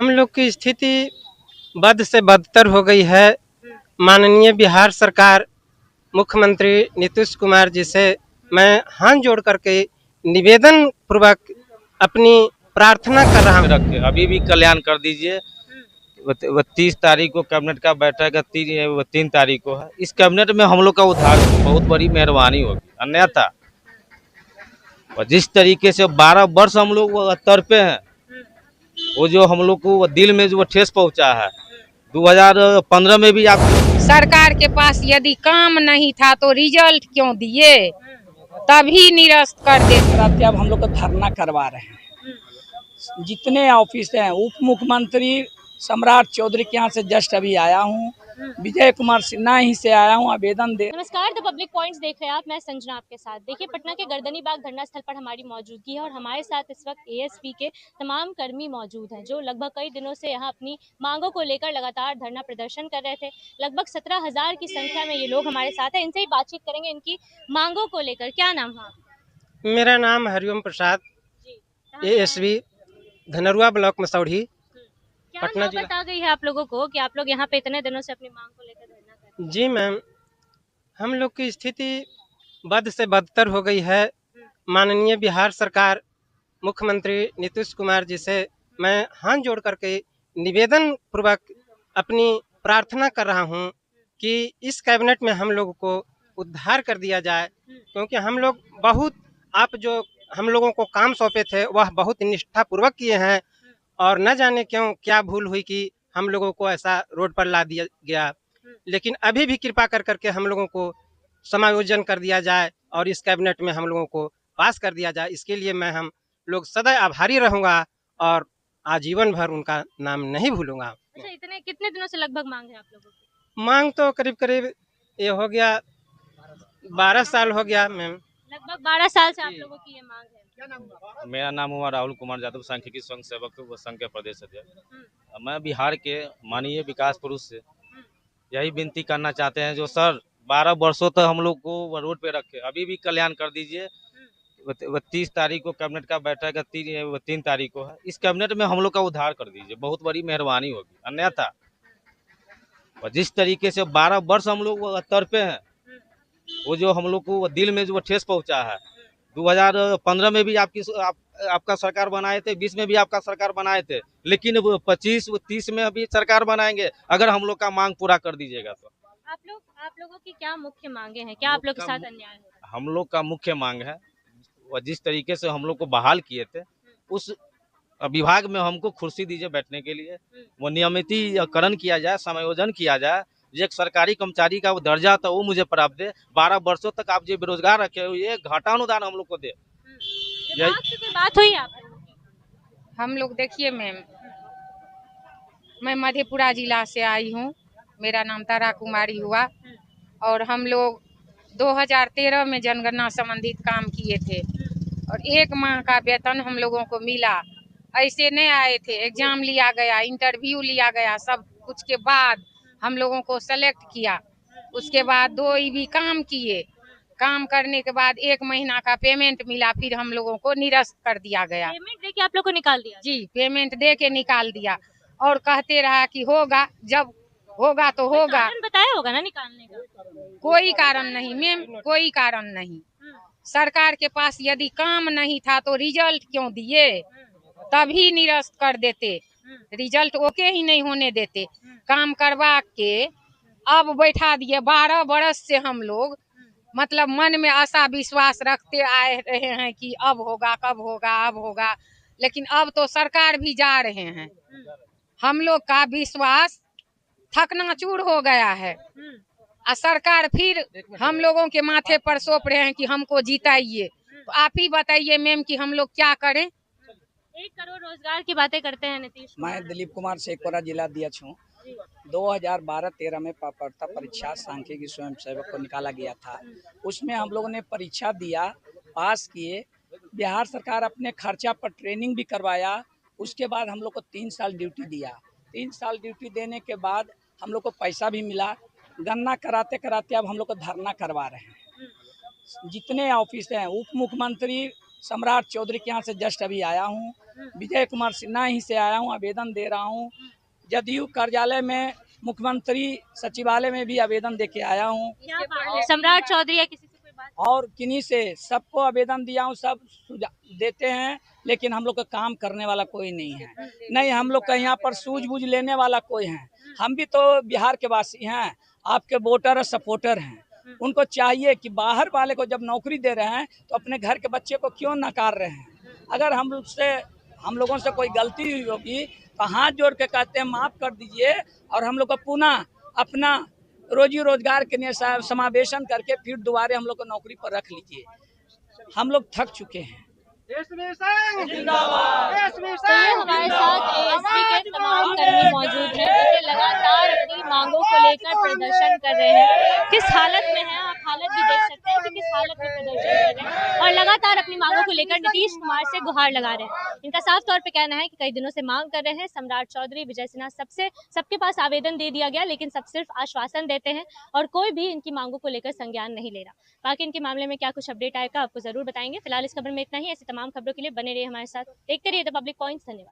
हम लोग की स्थिति बद से बदतर हो गई है। माननीय बिहार सरकार मुख्यमंत्री नीतीश कुमार जी से मैं हाथ जोड़ करके निवेदन पूर्वक अपनी प्रार्थना कर रहा हूँ। रखे अभी भी कल्याण कर दीजिए। 30 तारीख को कैबिनेट का बैठक है, 3 तारीख को है। इस कैबिनेट में हम लोग का उद्धार बहुत बड़ी मेहरबानी होगी। अन्यथा और जिस तरीके से 12 वर्ष हम लोग तड़पे हैं, वो जो हम लोग को दिल में जो ठेस पहुंचा है 2015 में भी आप सरकार के पास यदि काम नहीं था तो रिजल्ट क्यों दिए, तभी निरस्त कर देते। अब हम लोग को धरना करवा रहे हैं। जितने ऑफिस हैं, उप मुख्यमंत्री सम्राट चौधरी के यहाँ से जस्ट अभी आया हूँ, विजय कुमार सिन्हा ही से आया हूँ आवेदन दे। नमस्कार, द पब्लिक पॉइंट्स देख रहे हैं आप। मैं संजना आपके साथ। देखिए, पटना के गर्दनी बाग धरना स्थल पर हमारी मौजूदगी है और हमारे साथ इस वक्त एएसपी के तमाम कर्मी मौजूद हैं, जो लगभग कई दिनों से यहाँ अपनी मांगों को लेकर लगातार धरना प्रदर्शन कर रहे थे। लगभग 17,000 की संख्या में ये लोग हमारे साथ हैं। इनसे ही बातचीत करेंगे इनकी मांगों को लेकर। क्या नाम है? मेरा नाम हरिओम प्रसाद, एएसपी धनरुआ ब्लॉक मसौढ़ी, क्या पटना नौबत आ गई है आप लोगों को कि आप लोग यहाँ पे इतने दिनों से अपनी मांग को लेकर धरना कर रहे हैं? जी मैम, हम लोग की स्थिति बद से बदतर हो गई है। माननीय बिहार सरकार मुख्यमंत्री नीतीश कुमार जी से मैं हाथ जोड़ करके निवेदन पूर्वक अपनी प्रार्थना कर रहा हूँ कि इस कैबिनेट में हम लोगों को उद्धार कर दिया जाए, क्योंकि हम लोग बहुत आप जो हम लोगों को काम सौंपे थे वह बहुत निष्ठापूर्वक किए हैं, और न जाने क्यों क्या भूल हुई कि हम लोगों को ऐसा रोड पर ला दिया गया। लेकिन अभी भी कृपा कर करके हम लोगों को समायोजन कर दिया जाए और इस कैबिनेट में हम लोगों को पास कर दिया जाए। इसके लिए मैं हम लोग सदैव आभारी रहूँगा और आजीवन भर उनका नाम नहीं भूलूंगा। अच्छा, इतने कितने दिनों से लगभग मांग है आप लोगों की? मांग तो करीब करीब ये हो गया 12 साल हो गया मैम। लगभग 12 साल से आप लोगों की ये मांग है। मेरा नाम हुआ राहुल कुमार यादव, सांख्यिकी स्वयं सेवक संघ के प्रदेश अध्यक्ष। मैं बिहार के माननीय विकास पुरुष से यही विनती करना चाहते हैं, जो सर 12 वर्षों तक हम लोग को रोड पे रखे अभी भी कल्याण कर दीजिए। 30 तारीख को कैबिनेट का बैठक है, 3 तारीख को है। इस कैबिनेट में हम लोग का उद्धार कर दीजिए, बहुत बड़ी मेहरबानी होगी। अन्यथा और जिस तरीके से 12 वर्ष हम लोग तड़पे हैं, वो जो हम लोग को दिल में जो ठेस पहुंचा है 2015 में भी आपका सरकार बनाए थे, 20 में भी आपका सरकार बनाए थे, लेकिन वो 25-30 में अभी सरकार बनाएंगे अगर हम लोग का मांग पूरा कर दीजिएगा तो। आप लोगों की क्या मुख्य मांगे हैं? क्या आप लोग के साथ अन्याय है? हम लोग का मुख्य मांग है, और जिस तरीके से हम लोग को बहाल किए थे उस विभाग में हमको कुर्सी दीजिए बैठने के लिए, वो नियमितीकरण किया जाए, समायोजन किया जाए। जो एक सरकारी कर्मचारी का वो दर्जा था वो मुझे प्राप्त दे। 12 वर्षों तक आप जो बेरोजगार रखे हुए, ये घाटा अनुदान हम लोग को दे। विभाग से कोई बात हुई आप लोगों की? हम लोग देखिए मैम, मैं मधेपुरा जिला से आई हूँ, मेरा नाम तारा कुमारी हुआ, और हम लोग 2013 में जनगणना संबंधित काम किए थे और 1 माह का वेतन हम लोगों को मिला। ऐसे नहीं आए थे, एग्जाम लिया गया, इंटरव्यू लिया गया, सब कुछ के बाद हम लोगों को सेलेक्ट किया। उसके बाद 2 ईवी काम किए, काम करने के बाद 1 महीना का पेमेंट मिला, फिर हम लोगों को निरस्त कर दिया गया। पेमेंट दे के आप लोग को निकाल दिया? जी, पेमेंट दे के निकाल दिया और कहते रहा कि होगा, जब होगा तो होगा। कारण बताया होगा ना निकालने का? कोई कारण नहीं मैम, कोई कारण नहीं। सरकार के पास यदि काम नहीं था तो रिजल्ट क्यों दिए, तभी निरस्त कर देते। रिजल्ट ओके ही नहीं होने देते, काम करवा के अब बैठा दिए। 12 बरस से हम लोग मतलब मन में आशा विश्वास रखते आए रहे हैं कि अब होगा, कब होगा, अब होगा, लेकिन अब तो सरकार भी जा रहे हैं। हम लोग का विश्वास थकनाचूर हो गया है और सरकार फिर हम लोगों के माथे पर सौंप रहे हैं कि हमको जिताइए। तो आप ही बताइए मैम कि हम लोग क्या करें। 1 करोड़ रोजगार की बातें करते हैं नीतीश कुमार। मैं दिलीप कुमार शेखपुरा जिला अध्यक्ष हूँ। 2012-13 में पात्रता परीक्षा सांख्यिकी स्वयं सेवक को निकाला गया था। उसमें हम लोगों ने परीक्षा दिया, पास किए। बिहार सरकार अपने खर्चा पर ट्रेनिंग भी करवाया। उसके बाद हम लोग को 3 साल ड्यूटी दिया। 3 साल ड्यूटी देने के बाद हम लोग को पैसा भी मिला। गणना कराते कराते अब हम लोग को धरना करवा रहे हैं। जितने ऑफिस हैं, उप मुख्यमंत्री सम्राट चौधरी के यहाँ से जस्ट अभी आया हूँ, विजय कुमार सिन्हा ही से आया हूँ, आवेदन दे रहा हूँ। जदयू कार्यालय में, मुख्यमंत्री सचिवालय में भी आवेदन दे के आया हूँ, सम्राट चौधरी या किसी से कोई बात? और किन्हीं से सबको आवेदन दिया हूँ, सब सुझाव देते हैं, लेकिन हम लोग का काम करने वाला कोई नहीं है। नहीं हम लोग का यहाँ पर सूझबूझ लेने वाला कोई है। हम भी तो बिहार के वासी हैं, आपके वोटर और सपोर्टर हैं। उनको चाहिए कि बाहर वाले को जब नौकरी दे रहे हैं तो अपने घर के बच्चे को क्यों नकार रहे हैं। अगर हम लोगों से कोई गलती हुई होगी तो हाथ जोड़ के कहते हैं माफ़ कर दीजिए, और हम लोग को पुनः अपना रोजी रोजगार के लिए समावेशन करके फिर दोबारा हम लोग को नौकरी पर रख लीजिए। हम लोग थक चुके हैं। तो ये हमारे साथ एएसपी के तमाम कर्मी मौजूद हैं, जैसे लगातार अपनी मांगों को लेकर प्रदर्शन कर रहे हैं। किस हालत में है, आप हालत भी देख सकते हैं कि किस हालत में प्रदर्शन कर रहे हैं, और लगातार अपनी मांगों को लेकर नीतीश कुमार से गुहार लगा रहे हैं। इनका साफ तौर पे कहना है कि कई दिनों से मांग कर रहे हैं। सम्राट चौधरी, विजय सिन्हा, सबके पास आवेदन दे दिया गया, लेकिन सब सिर्फ आश्वासन देते हैं और कोई भी इनकी मांगों को लेकर संज्ञान नहीं ले रहा। बाकी इनके मामले में क्या कुछ अपडेट आएगा आपको जरूर बताएंगे। फिलहाल इस खबर में इतना ही। ऐसी तमाम खबरों के लिए बने रहिए हमारे साथ, देखते रहिए द पब्लिक पॉइंट्स। धन्यवाद।